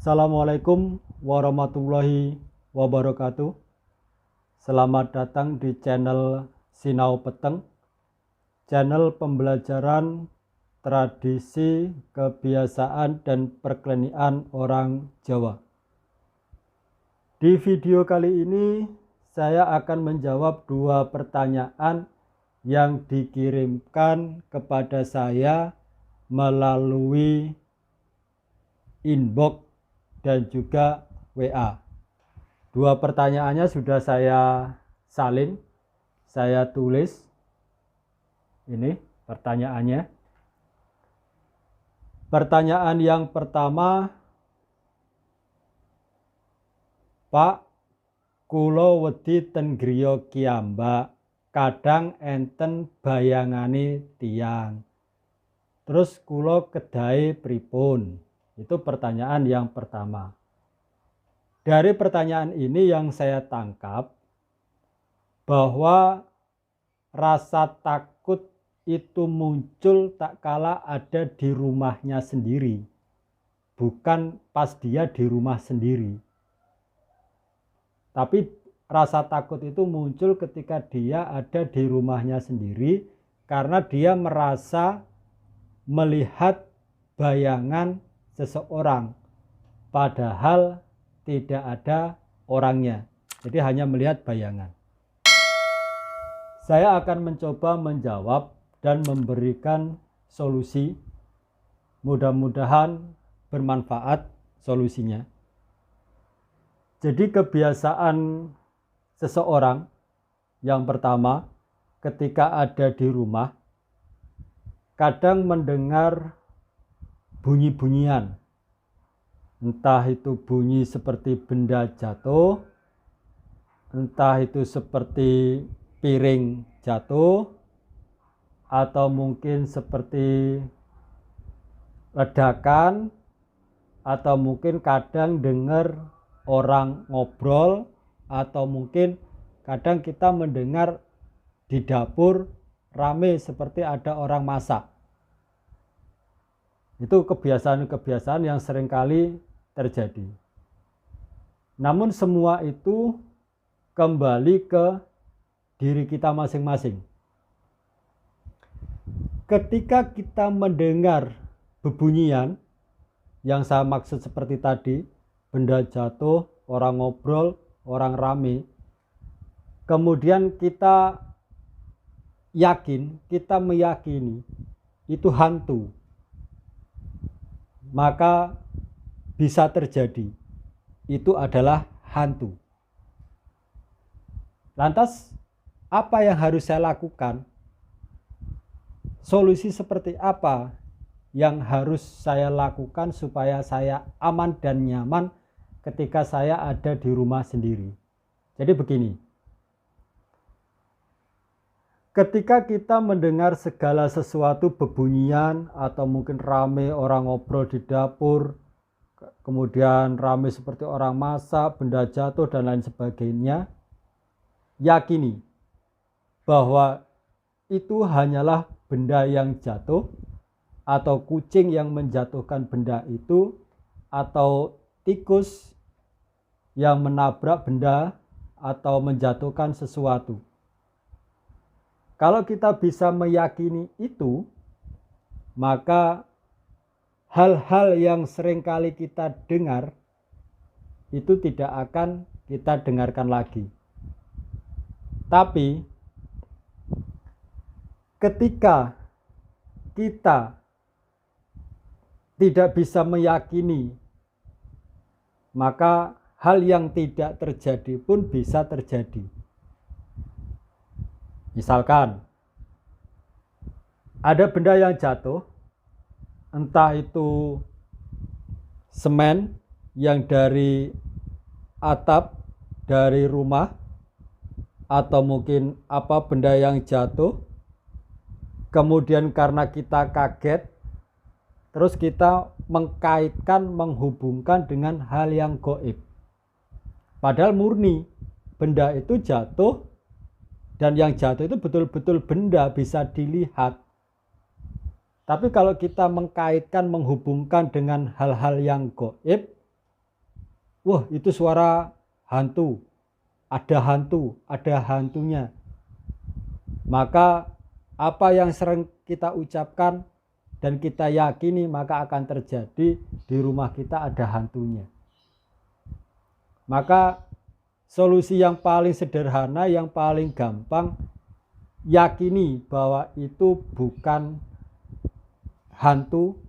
Assalamualaikum warahmatullahi wabarakatuh. Selamat datang di channel Sinau Peteng, channel pembelajaran tradisi, kebiasaan, dan perklenian orang Jawa. Di video kali ini saya akan menjawab dua pertanyaan yang dikirimkan kepada saya melalui inbox dan juga WA. Dua pertanyaannya sudah saya salin, saya tulis. Ini pertanyaannya. Pertanyaan yang pertama, Pak, kulo wedi ten griya kiambak, kadang enten bayangane tiang. Terus kulo kedahe pripun? Itu pertanyaan yang pertama. Dari pertanyaan ini yang saya tangkap bahwa rasa takut itu muncul tak kala ada di rumahnya sendiri, bukan pas dia di rumah sendiri. Tapi rasa takut itu muncul ketika dia ada di rumahnya sendiri karena dia merasa melihat bayangan seseorang, padahal tidak ada orangnya. Jadi hanya melihat bayangan. Saya akan mencoba menjawab dan memberikan solusi. Mudah-mudahan bermanfaat solusinya. Jadi kebiasaan seseorang yang pertama, ketika ada di rumah, kadang mendengar bunyi-bunyian. Entah itu bunyi seperti benda jatuh, entah itu seperti piring jatuh, atau mungkin seperti ledakan, atau mungkin kadang dengar orang ngobrol, atau mungkin kadang kita mendengar di dapur rame seperti ada orang masak. Itu kebiasaan-kebiasaan yang seringkali terjadi. Namun semua itu kembali ke diri kita masing-masing. Ketika kita mendengar bebunyian, yang saya maksud seperti tadi, benda jatuh, orang ngobrol, orang rame, kemudian kita meyakini itu hantu, maka bisa terjadi itu adalah hantu. Lantas apa yang harus saya lakukan? Solusi seperti apa yang harus saya lakukan supaya saya aman dan nyaman ketika saya ada di rumah sendiri? Jadi begini, ketika kita mendengar segala sesuatu bebunyian atau mungkin rame orang ngobrol di dapur, kemudian rame seperti orang masak, benda jatuh dan lain sebagainya, yakini bahwa itu hanyalah benda yang jatuh, atau kucing yang menjatuhkan benda itu, atau tikus yang menabrak benda atau menjatuhkan sesuatu. Kalau kita bisa meyakini itu, maka hal-hal yang seringkali kita dengar itu tidak akan kita dengarkan lagi. Tapi ketika kita tidak bisa meyakini, maka hal yang tidak terjadi pun bisa terjadi. Misalkan ada benda yang jatuh, entah itu semen yang dari atap dari rumah, atau mungkin apa benda yang jatuh, kemudian karena kita kaget, terus kita mengkaitkan, menghubungkan dengan hal yang gaib. Padahal murni benda itu jatuh, dan yang jatuh itu betul-betul benda, bisa dilihat. Tapi kalau kita mengkaitkan, menghubungkan dengan hal-hal yang gaib, wah itu suara hantu, ada hantunya. Maka apa yang sering kita ucapkan dan kita yakini maka akan terjadi, di rumah kita ada hantunya. Maka solusi yang paling sederhana, yang paling gampang, yakini bahwa itu bukan hantu,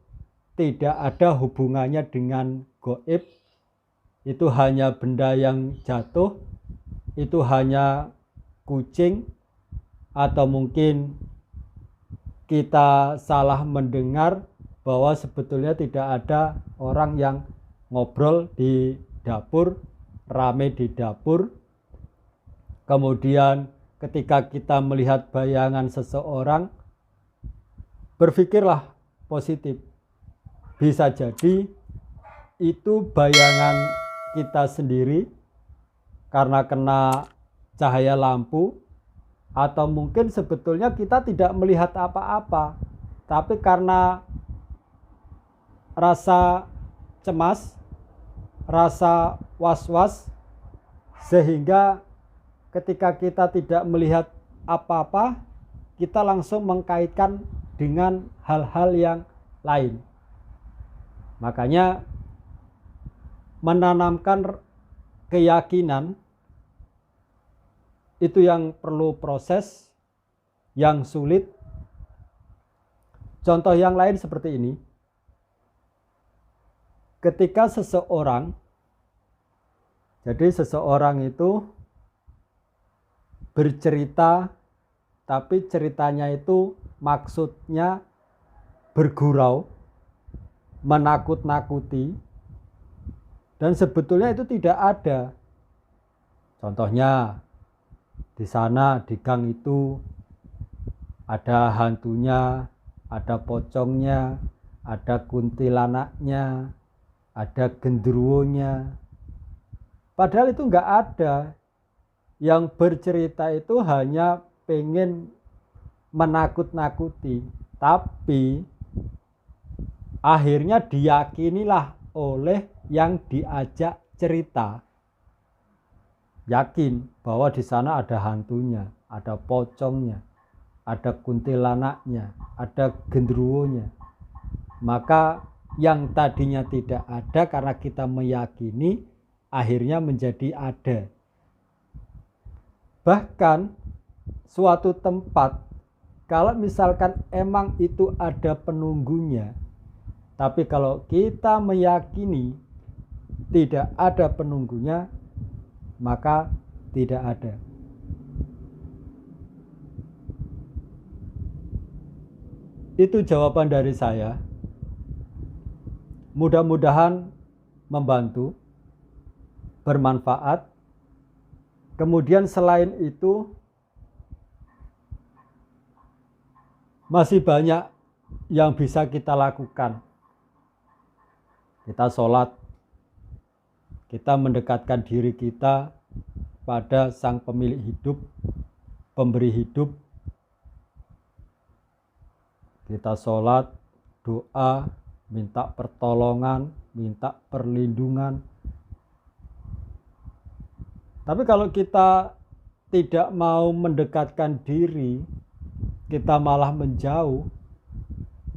tidak ada hubungannya dengan gaib, itu hanya benda yang jatuh, itu hanya kucing, atau mungkin kita salah mendengar bahwa sebetulnya tidak ada orang yang ngobrol di dapur, rame di dapur. Kemudian ketika kita melihat bayangan seseorang, berpikirlah positif. Bisa jadi itu bayangan kita sendiri karena kena cahaya lampu, atau mungkin sebetulnya kita tidak melihat apa-apa, tapi karena rasa cemas, rasa was-was, sehingga ketika kita tidak melihat apa-apa, kita langsung mengkaitkan dengan hal-hal yang lain. Makanya menanamkan keyakinan itu yang perlu proses, yang sulit. Contoh yang lain seperti ini. Ketika seseorang, jadi seseorang itu bercerita, tapi ceritanya itu maksudnya bergurau, menakut-nakuti, dan sebetulnya itu tidak ada. Contohnya, di sana di gang itu ada hantunya, ada pocongnya, ada kuntilanaknya, ada genderuwonya. Padahal itu enggak ada. Yang bercerita itu hanya pengen menakut-nakuti, tapi akhirnya diyakinilah oleh yang diajak cerita. Yakin bahwa di sana ada hantunya, ada pocongnya, ada kuntilanaknya, ada genderuwonya. Maka yang tadinya tidak ada karena kita meyakini, akhirnya menjadi ada. Bahkan suatu tempat, kalau misalkan emang itu ada penunggunya, tapi kalau kita meyakini tidak ada penunggunya, maka tidak ada. Itu jawaban dari saya. Mudah-mudahan membantu, bermanfaat. Kemudian selain itu, masih banyak yang bisa kita lakukan. Kita sholat, kita mendekatkan diri kita pada Sang Pemilik hidup, Pemberi hidup. Kita sholat, doa, minta pertolongan, minta perlindungan. Tapi kalau kita tidak mau mendekatkan diri, kita malah menjauh,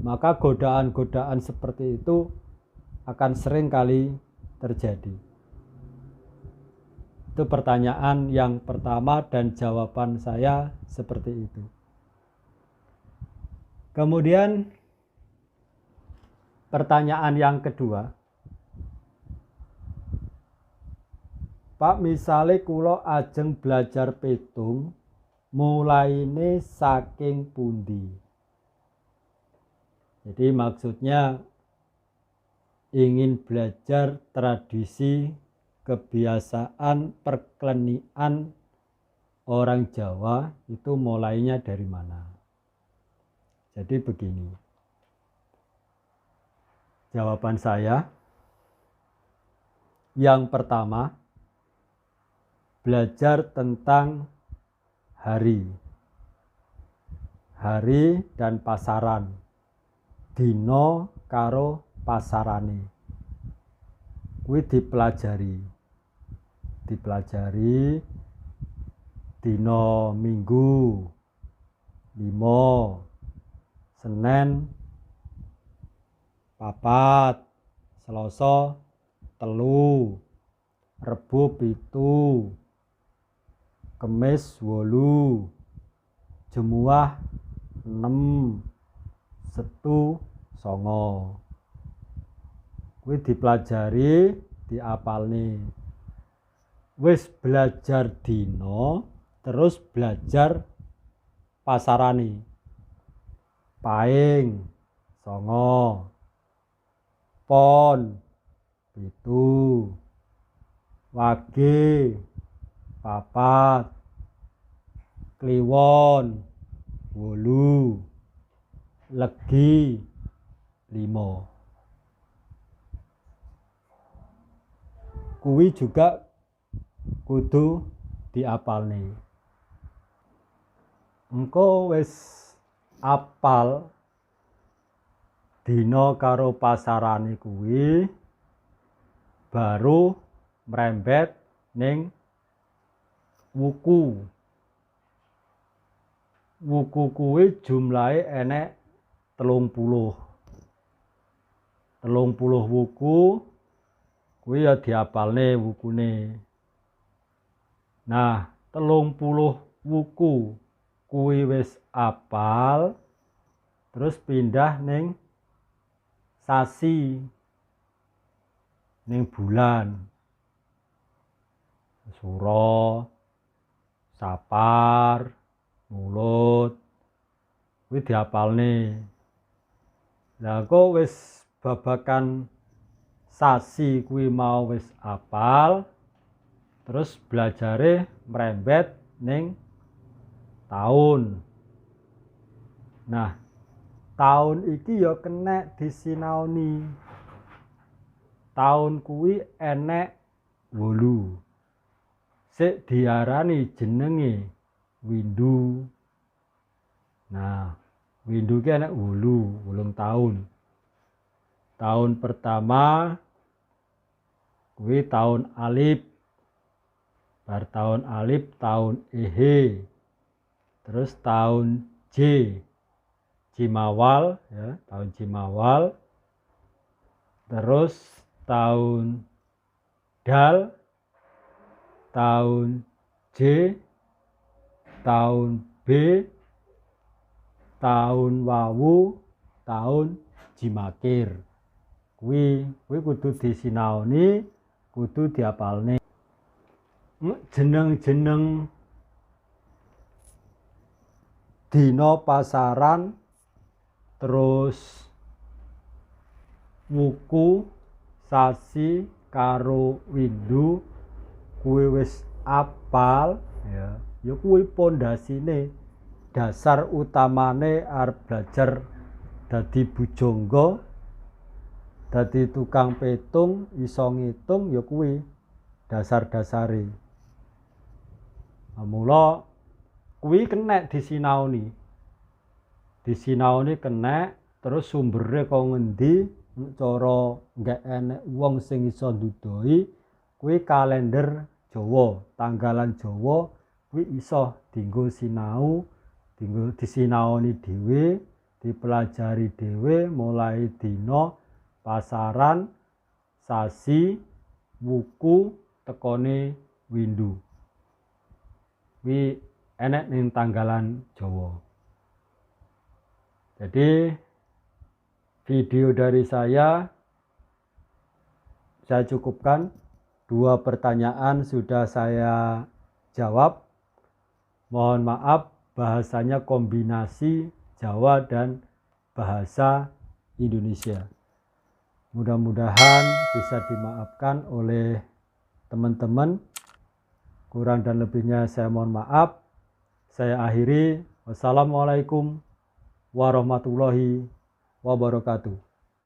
maka godaan-godaan seperti itu akan sering kali terjadi. Itu pertanyaan yang pertama dan jawaban saya seperti itu. Kemudian pertanyaan yang kedua, Pak, misalnya kula ajeng belajar pitung, mulaine saking pundi? Jadi maksudnya ingin belajar tradisi, kebiasaan, perklenian orang Jawa itu mulainya dari mana? Jadi begini, jawaban saya. Yang pertama, belajar tentang hari dan pasaran, dino karo pasarane. kuwi dipelajari dina Minggu 5, Senin 4, Selasa 3, Rebo 7, Kemis 8, Jemuah 6, Setu 9. Kuwi dipelajari, diapalne. Wis belajar dina, terus belajar pasarane. Paing 9, Pon 7, Wage 4, Kliwon 8, Legi 5. Kuwi juga kudu diapalne. Engko wis apal dina karo pasarane kuwi, baru mrembet ning wuku. Wuku kuwi jumlahe enek 30 wuku. Kuwi ya diapalne wukune. Nah, 30 wuku kuwi wis apal, terus pindah ning sasi, ning bulan. Sura, Sapar, Mulut, kuwi diapalne. Lah kok wis babakan sasi kuwi mau wis apal, terus belajare mrembet ning taun. Nah, taun iki ya kenek disinaoni. Taun kuwi enek 8. Sik diarani jenenge windu. Nah, windu ki enek 8 taun. Taun pertama kuwi taun Alif. Bar taun Alif taun Ehe. Terus taun Jimawal ya, tahun Jimawal. Terus tahun Dal, tahun J, tahun B, tahun Wawu, tahun Jimakir. Kuwi kudu disinaoni, kudu diapalne. Jeneng-jeneng dina pasaran, terus wuku, sasi karo windu kuwi wis apal ya. Ya kuwi pondasine, dasar utamane arep belajar dadi bujangga, dadi tukang petung, iso ngitung ya kuwi dasar-dasare. Mula kuwi kenek disinaoni. Disinaoni kenek, terus sumbere kok ngendi, cara nggak enek wong sing iso ndudoi, kuwi kalender Jawa, tanggalan Jawa kuwi iso dienggo sinau, dienggo disinaoni dhewe, dipelajari dhewe mulai dina pasaran, sasi, wuku, tekone windu. Kuwi enek ning tanggalan Jawa. Jadi video dari saya cukupkan. 2 pertanyaan sudah saya jawab. Mohon maaf bahasanya kombinasi Jawa dan bahasa Indonesia. Mudah-mudahan bisa dimaafkan oleh teman-teman. Kurang dan lebihnya saya mohon maaf. Saya akhiri. Wassalamualaikum warahmatullahi wabarakatuh.